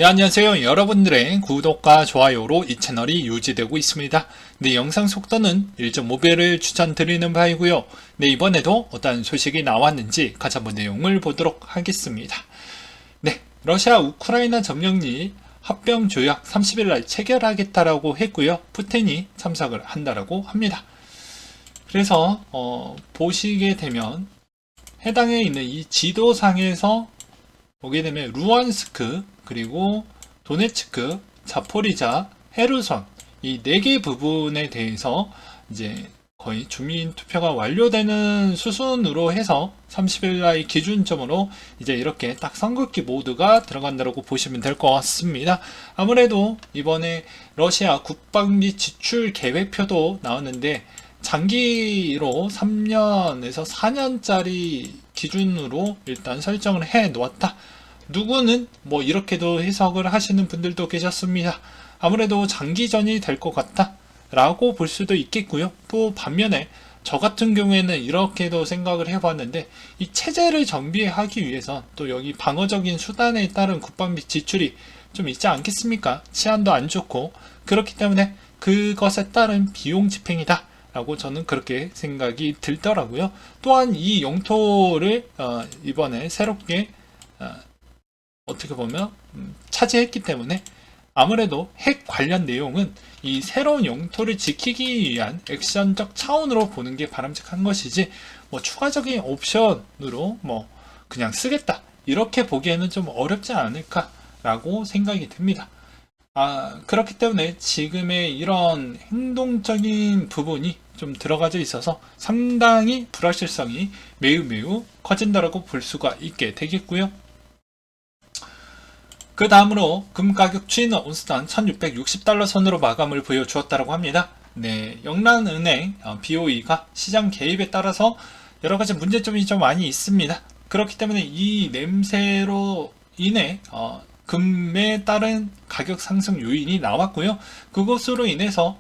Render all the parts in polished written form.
네, 안녕하세요. 여러분들의 구독과 좋아요로 이 채널이 유지되고 있습니다. 네, 영상 속도는 1.5배를 추천드리는 바이고요. 네, 이번에도 어떤 소식이 나왔는지 같이 한번 내용을 보도록 하겠습니다. 네, 러시아 우크라이나 점령이 합병조약 30일 날 체결하겠다라고 했고요. 푸틴이 참석을 한다라고 합니다. 그래서 보시게 되면 해당에 있는 이 지도상에서 보게 되면 루안스크, 그리고 도네츠크, 자포리자, 헤르손 이 4개 부분에 대해서 이제 거의 주민 투표가 완료되는 수순으로 해서 30일 날 기준점으로 이제 이렇게 딱 선긋기 모드가 들어간다고 보시면 될 것 같습니다. 아무래도 이번에 러시아 국방비 지출 계획표도 나왔는데 장기로 3년에서 4년짜리 기준으로 일단 설정을 해 놓았다. 누구는 뭐 이렇게도 해석을 하시는 분들도 계셨습니다. 아무래도 장기전이 될 것 같다 라고 볼 수도 있겠고요. 또 반면에 저 같은 경우에는 이렇게도 생각을 해봤는데 이 체제를 정비하기 위해서 또 여기 방어적인 수단에 따른 국방비 지출이 좀 있지 않겠습니까? 치안도 안 좋고 그렇기 때문에 그것에 따른 비용 집행이다 라고 저는 그렇게 생각이 들더라고요. 또한 이 영토를 이번에 새롭게 어떻게 보면 차지했기 때문에 아무래도 핵 관련 내용은 이 새로운 영토를 지키기 위한 액션적 차원으로 보는 게 바람직한 것이지 뭐 추가적인 옵션으로 뭐 그냥 쓰겠다 이렇게 보기에는 좀 어렵지 않을까라고 생각이 듭니다. 그렇기 때문에 지금의 이런 행동적인 부분이 좀 들어가져 있어서 상당히 불확실성이 매우 커진다라고 볼 수가 있게 되겠고요. 그 다음으로 금 가격 추이는 온스당 1660달러 선으로 마감을 보여주었다고 합니다. 네, 영란은행 BOE가 시장 개입에 따라서 여러가지 문제점이 좀 많이 있습니다. 그렇기 때문에 이 냄새로 인해 금에 따른 가격 상승 요인이 나왔고요. 그것으로 인해서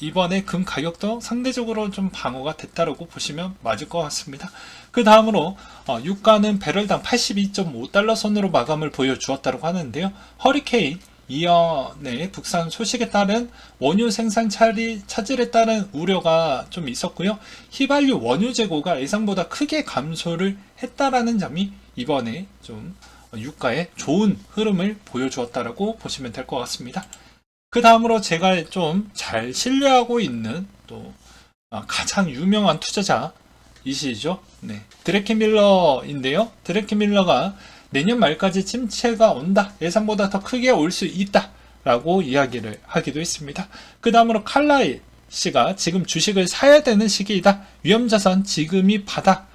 이번에 금 가격도 상대적으로 좀 방어가 됐다고 보시면 맞을 것 같습니다. 그 다음으로 유가는 배럴당 82.5달러 선으로 마감을 보여주었다고 하는데요. 허리케인 이연의 북상 소식에 따른 원유 생산 차질에 따른 우려가 좀 있었고요. 휘발유 원유 재고가 예상보다 크게 감소를 했다라는 점이 이번에 좀 유가에 좋은 흐름을 보여주었다라고 보시면 될 것 같습니다. 그 다음으로 제가 좀 잘 신뢰하고 있는 또 가장 유명한 투자자이시죠. 네, 드래켄밀러인데요. 드래켄밀러가 내년 말까지 침체가 온다. 예상보다 더 크게 올 수 있다. 라고 이야기를 하기도 했습니다. 그 다음으로 칼라일 씨가 지금 주식을 사야 되는 시기이다. 위험자산 지금이 바닥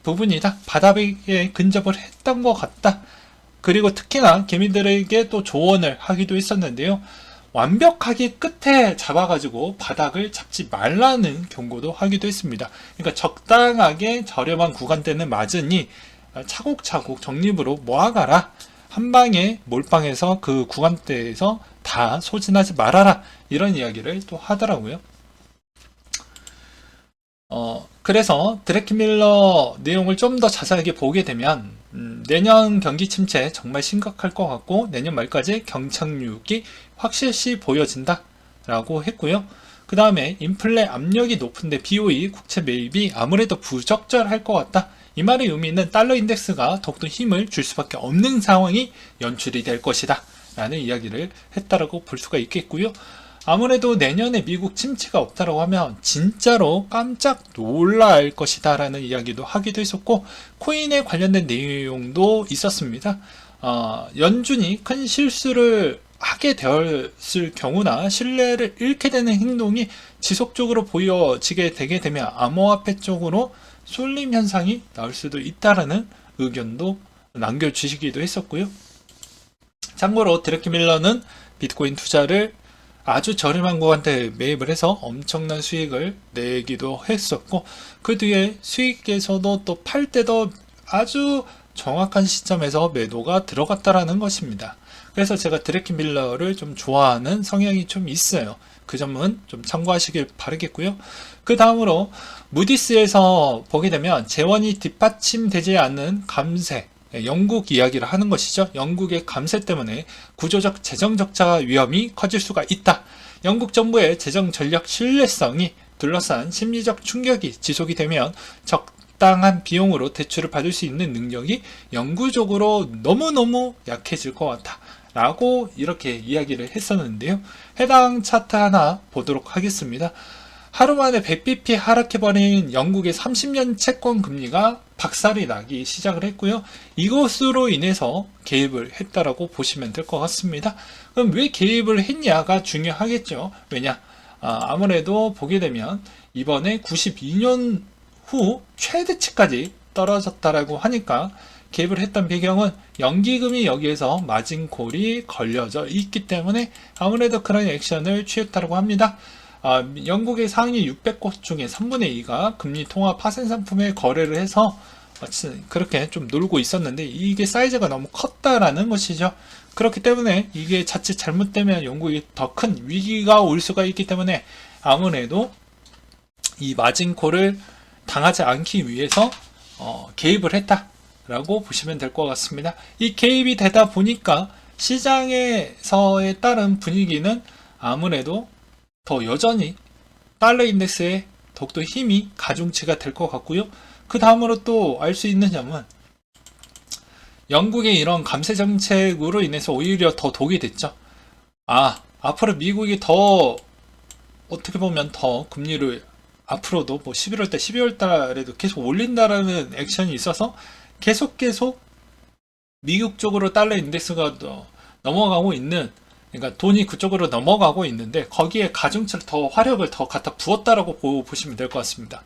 부분이다. 바닥에 근접을 했던 것 같다. 그리고 특히나 개미들에게 또 조언을 하기도 했었는데요. 완벽하게 끝에 잡아가지고 바닥을 잡지 말라는 경고도 하기도 했습니다. 그러니까 적당하게 저렴한 구간대는 맞으니 차곡차곡 적립으로 모아가라. 한 방에 몰빵해서 그 구간대에서 다 소진하지 말아라. 이런 이야기를 또 하더라고요. 그래서 드래켄밀러 내용을 좀 더 자세하게 보게 되면 내년 경기 침체 정말 심각할 것 같고 내년 말까지 경착륙이 확실시 보여진다 라고 했고요. 그 다음에 인플레 압력이 높은데 BOE 국채 매입이 아무래도 부적절할 것 같다. 이 말의 의미는 달러 인덱스가 더욱더 힘을 줄 수밖에 없는 상황이 연출이 될 것이다 라는 이야기를 했다라고 볼 수가 있겠고요. 아무래도 내년에 미국 침체가 없다라고 하면 진짜로 깜짝 놀랄 것이다 라는 이야기도 하기도 했었고 코인에 관련된 내용도 있었습니다. 연준이 큰 실수를 하게 되었을 경우나 신뢰를 잃게 되는 행동이 지속적으로 보여지게 되게 되면 암호화폐 쪽으로 쏠림 현상이 나올 수도 있다라는 의견도 남겨주시기도 했었고요. 참고로 드래켄밀러는 비트코인 투자를 아주 저렴한 구간대 매입을 해서 엄청난 수익을 내기도 했었고 그 뒤에 수익에서도 또 팔 때도 아주 정확한 시점에서 매도가 들어갔다라는 것입니다. 그래서 제가 드래켄밀러를 좀 좋아하는 성향이 좀 있어요. 그 점은 좀 참고하시길 바라겠고요. 그 다음으로 무디스에서 보게 되면 재원이 뒷받침되지 않는 감세 영국 이야기를 하는 것이죠. 영국의 감세 때문에 구조적 재정 적자 위험이 커질 수가 있다. 영국 정부의 재정 전략 신뢰성이 둘러싼 심리적 충격이 지속이 되면 적당한 비용으로 대출을 받을 수 있는 능력이 영구적으로 너무너무 약해질 것 같다. 라고 이렇게 이야기를 했었는데요. 해당 차트 하나 보도록 하겠습니다. 하루 만에 100bp 하락해버린 영국의 30년 채권 금리가 박살이 나기 시작을 했고요. 이것으로 인해서 개입을 했다라고 보시면 될 것 같습니다. 그럼 왜 개입을 했냐가 중요하겠죠. 왜냐? 아무래도 보게 되면 이번에 92년 후 최대치까지 떨어졌다라고 하니까 개입을 했던 배경은 연기금이 여기에서 마진콜이 걸려져 있기 때문에 아무래도 그런 액션을 취했다고 합니다. 영국의 상위 600곳 중에 3분의 2가 금리 통화 파생 상품에 거래를 해서 그렇게 좀 놀고 있었는데 이게 사이즈가 너무 컸다라는 것이죠. 그렇기 때문에 이게 자칫 잘못되면 영국이 더 큰 위기가 올 수가 있기 때문에 아무래도 이 마진콜을 당하지 않기 위해서 개입을 했다라고 보시면 될 것 같습니다. 이 개입이 되다 보니까 시장에서의 따른 분위기는 아무래도 더 여전히 달러 인덱스에 더욱더 힘이 가중치가 될 것 같고요. 그 다음으로 또 알 수 있는 점은 영국의 이런 감세 정책으로 인해서 오히려 더 독이 됐죠. 앞으로 미국이 더 어떻게 보면 더 금리를 앞으로도 뭐 11월달, 12월달에도 계속 올린다라는 액션이 있어서 계속 미국 쪽으로 달러 인덱스가 넘어가고 있는, 그러니까 돈이 그쪽으로 넘어가고 있는데 거기에 가중치를 더 화력을 더 갖다 부었다라고 보시면 될 것 같습니다.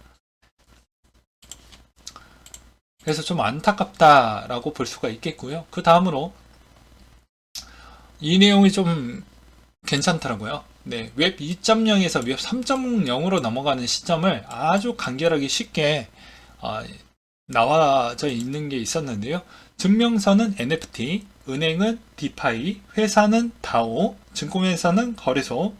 그래서 좀 안타깝다라고 볼 수가 있겠고요. 그 다음으로 이 내용이 좀 괜찮더라고요. 네, 웹 2.0에서 웹 3.0으로 넘어가는 시점을 아주 간결하게 쉽게 나와져 있는 게 있었는데요. 증명서는 NFT, 은행은 디파이, 회사는 다오, 증권회사는 거래소,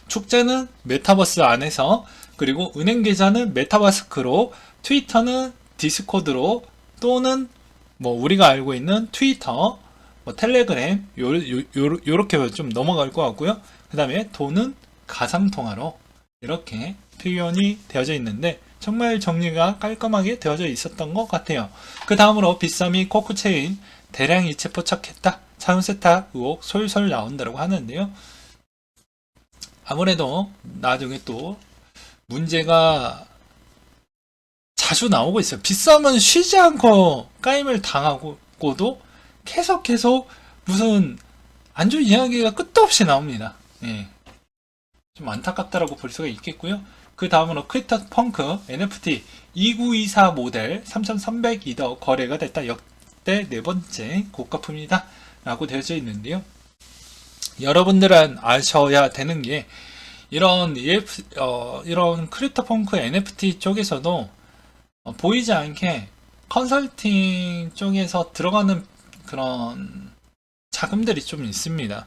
축제는 메타버스 안에서, 그리고 은행 계좌는 메타마스크로, 트위터는 디스코드로, 또는 뭐 우리가 알고 있는 트위터, 뭐 텔레그램 요렇게 좀 넘어갈 것 같고요. 그 다음에 돈은 가상통화로 이렇게 표현이 되어져 있는데 정말 정리가 깔끔하게 되어져 있었던 것 같아요. 그 다음으로 빗썸이 코크체인 대량 이체 포착했다, 차용세탁 의혹 솔솔 나온다고 하는데요. 아무래도 나중에 또 문제가 자주 나오고 있어요. 빗썸은 쉬지 않고 까임을 당하고도 계속 무슨 안 좋은 이야기가 끝도 없이 나옵니다. 예. 좀 안타깝다라고 볼 수가 있겠고요. 그 다음으로 크립토 펑크 NFT 2924 모델 3300이더 거래가 됐다. 역대 네 번째 고가품이다 라고 되어져 있는데요. 여러분들은 아셔야 되는 게 이런 크립토 펑크 NFT 쪽에서도 보이지 않게 컨설팅 쪽에서 들어가는 그런 자금들이 좀 있습니다.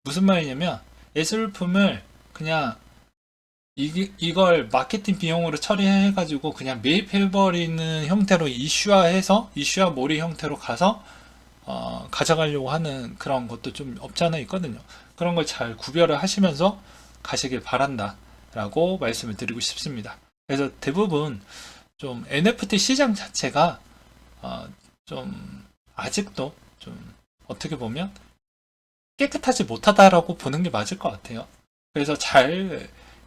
무슨 말이냐면 예술품을 그냥 이걸 마케팅 비용으로 처리해가지고 그냥 매입해버리는 형태로 이슈화 몰이 형태로 가서 가져가려고 하는 그런 것도 좀 없지 않아 있거든요. 그런 걸 잘 구별을 하시면서 가시길 바란다 라고 말씀을 드리고 싶습니다. 그래서 대부분 좀 NFT 시장 자체가 좀 아직도 좀 어떻게 보면 깨끗하지 못하다라고 보는 게 맞을 것 같아요. 그래서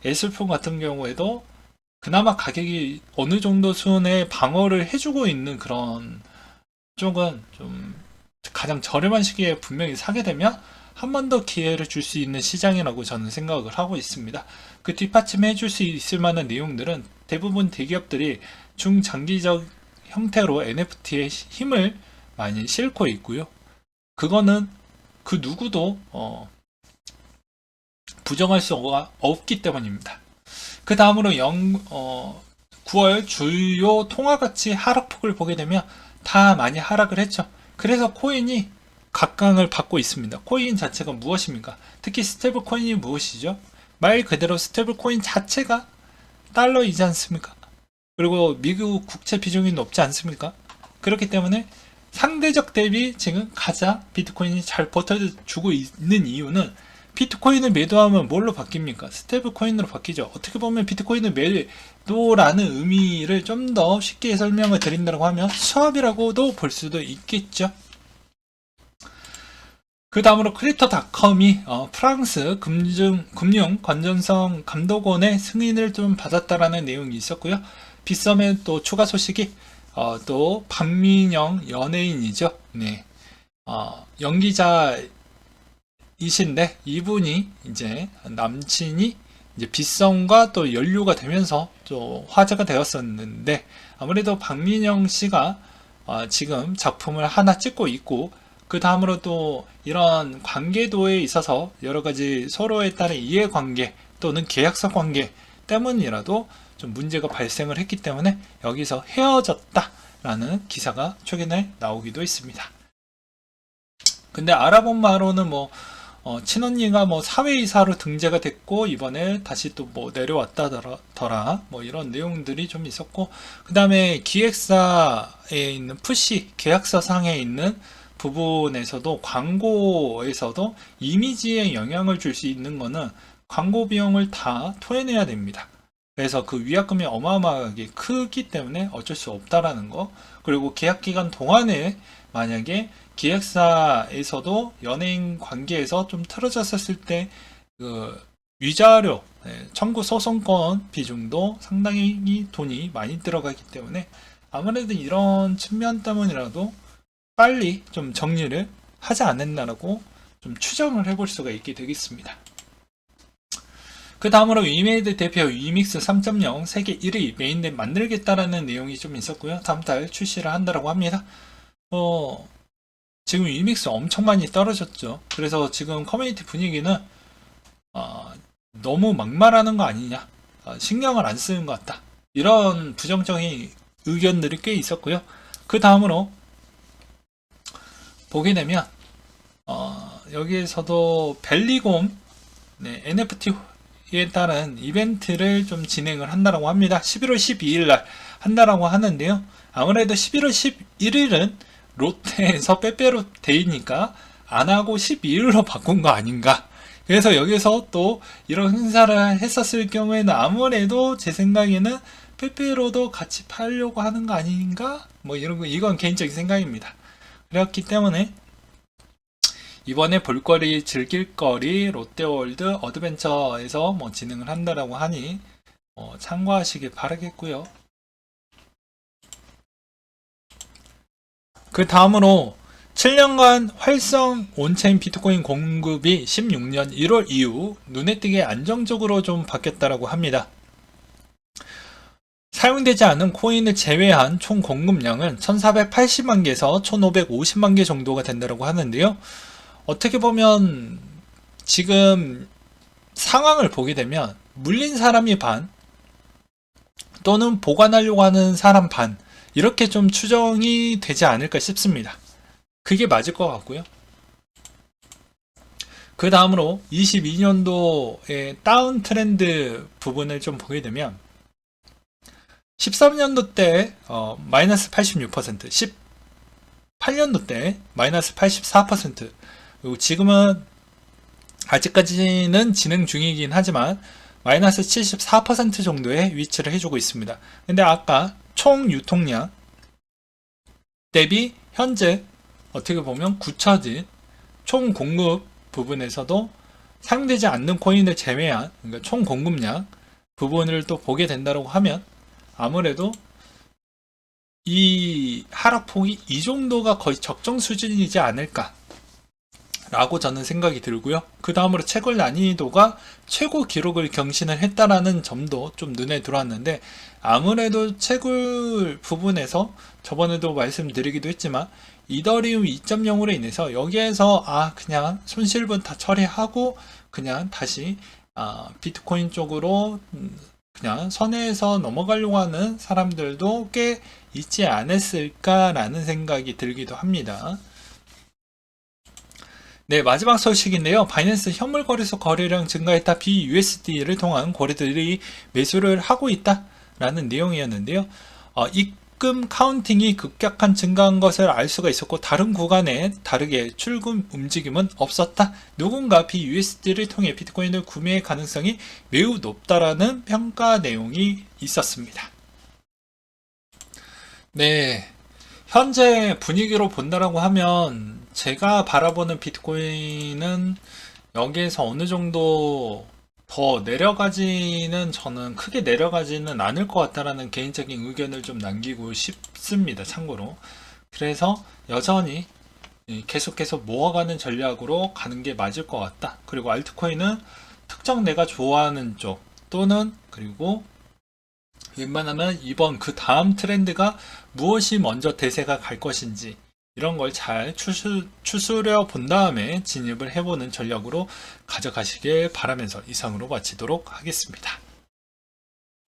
예술품 같은 경우에도 그나마 가격이 어느 정도 수준의 방어를 해주고 있는 그런 쪽은 좀 가장 저렴한 시기에 분명히 사게 되면 한 번 더 기회를 줄 수 있는 시장이라고 저는 생각을 하고 있습니다. 그 뒷받침해 줄 수 있을 만한 내용들은 대부분 대기업들이 중장기적 형태로 NFT에 힘을 많이 싣고 있고요. 그거는 그 누구도 부정할 수가 없기 때문입니다. 그 다음으로 9월 주요 통화가치 하락폭을 보게 되면 다 많이 하락을 했죠. 그래서 코인이 각광을 받고 있습니다. 코인 자체가 무엇입니까? 특히 스테이블 코인이 무엇이죠? 말 그대로 스테이블 코인 자체가 달러이지 않습니까? 그리고 미국 국채 비중이 높지 않습니까? 그렇기 때문에 상대적 대비 지금 가장 비트코인이 잘 버텨주고 있는 이유는 비트코인을 매도하면 뭘로 바뀝니까? 스테이블 코인으로 바뀌죠. 어떻게 보면 비트코인을 매도라는 의미를 좀 더 쉽게 설명을 드린다고 하면 수압이라고도 볼 수도 있겠죠. 그 다음으로 크립토닷컴이 프랑스 금융 건전성 감독원의 승인을 좀 받았다라는 내용이 있었고요. 빗썸의 또 추가 소식이 또 박민영 연예인이죠. 네, 연기자이신데 이분이 이제 남친이 이제 빗썸과 또 연루가 되면서 좀 화제가 되었었는데, 아무래도 박민영 씨가 지금 작품을 하나 찍고 있고, 그 다음으로 또 이런 관계도에 있어서 여러 가지 서로에 따른 이해관계 또는 계약서 관계 때문이라도 좀 문제가 발생을 했기 때문에 여기서 헤어졌다라는 기사가 최근에 나오기도 했습니다. 근데 알아본 바로는 친언니가 사회이사로 등재가 됐고 이번에 다시 또 내려왔다더라 이런 내용들이 좀 있었고, 그 다음에 기획사에 있는 푸시 계약서 상에 있는 부분에서도 광고에서도 이미지에 영향을 줄 수 있는 거는 광고 비용을 다 토해내야 됩니다. 그래서 그 위약금이 어마어마하게 크기 때문에 어쩔 수 없다라는 거. 그리고 계약 기간 동안에 만약에 기획사에서도 연예인 관계에서 좀 틀어졌었을 때 그 위자료 청구 소송권 비중도 상당히 돈이 많이 들어가기 때문에 아무래도 이런 측면 때문이라도 빨리 좀 정리를 하지 않았나라고 좀 추정을 해볼 수가 있게 되겠습니다. 그 다음으로 위메이드 대표 위믹스 3.0 세계 1위 메인넷 만들겠다라는 내용이 좀 있었고요. 다음 달 출시를 한다라고 합니다. 지금 위믹스 엄청 많이 떨어졌죠. 그래서 지금 커뮤니티 분위기는 너무 막말하는 거 아니냐, 신경을 안 쓰는 것 같다, 이런 부정적인 의견들이 꽤 있었고요. 그 다음으로 보게 되면 여기에서도 벨리곰 NFT에 따른 이벤트를 좀 진행을 한다라고 합니다. 11월 12일 날 한다라고 하는데요. 아무래도 11월 11일은 롯데에서 빼빼로 데이니까 안 하고 12일로 바꾼 거 아닌가. 그래서 여기서 또 이런 행사를 했었을 경우에는 아무래도 제 생각에는 빼빼로도 같이 팔려고 하는 거 아닌가? 이건 개인적인 생각입니다. 그렇기 때문에 이번에 볼거리, 즐길거리 롯데월드 어드벤처에서 진행을 한다라고 하니 참고하시길 바라겠고요. 그 다음으로 7년간 활성 온체인 비트코인 공급이 16년 1월 이후 눈에 띄게 안정적으로 좀 바뀌었다라고 합니다. 사용되지 않은 코인을 제외한 총 공급량은 1480만 개에서 1550만 개 정도가 된다고 하는데요. 어떻게 보면 지금 상황을 보게 되면 물린 사람이 반 또는 보관하려고 하는 사람 반, 이렇게 좀 추정이 되지 않을까 싶습니다. 그게 맞을 것 같고요. 그 다음으로 22년도의 다운 트렌드 부분을 좀 보게 되면 13년도 때 마이너스 86%, 18년도 때 마이너스 84%, 그리고 지금은 아직까지는 진행 중이긴 하지만 마이너스 74% 정도의 위치를 해주고 있습니다. 근데 아까 총 유통량 대비 현재 어떻게 보면 굳혀진 총 공급 부분에서도 사용되지 않는 코인을 제외한, 그러니까 총 공급량 부분을 또 보게 된다고 하면 아무래도 이 하락폭이 이 정도가 거의 적정 수준이지 않을까 라고 저는 생각이 들고요. 그 다음으로 채굴 난이도가 최고 기록을 경신을 했다라는 점도 좀 눈에 들어왔는데, 아무래도 채굴 부분에서 저번에도 말씀드리기도 했지만 이더리움 2.0으로 인해서 여기에서 그냥 손실분 다 처리하고 그냥 다시 비트코인 쪽으로 그냥 선에서 넘어가려고 하는 사람들도 꽤 있지 않았을까라는 생각이 들기도 합니다. 네, 마지막 소식인데요. 바이낸스 현물거래소 거래량 증가했다. BUSD를 통한 거래들이 매수를 하고 있다라는 내용이었는데요. 이 입금 카운팅이 급격한 증가한 것을 알 수가 있었고 다른 구간에 다르게 출금 움직임은 없었다. 누군가 BUSD를 통해 비트코인을 구매할 가능성이 매우 높다라는 평가 내용이 있었습니다. 네, 현재 분위기로 본다라고 하면 제가 바라보는 비트코인은 여기에서 어느 정도 더 내려가지는 저는 크게 내려가지는 않을 것 같다라는 개인적인 의견을 좀 남기고 싶습니다. 참고로. 그래서 여전히 계속해서 모아가는 전략으로 가는 게 맞을 것 같다. 그리고 알트코인은 특정 내가 좋아하는 쪽 또는 그리고 웬만하면 이번 그 다음 트렌드가 무엇이 먼저 대세가 갈 것인지 이런 걸 잘 추스려 본 다음에 진입을 해보는 전략으로 가져가시길 바라면서 이상으로 마치도록 하겠습니다.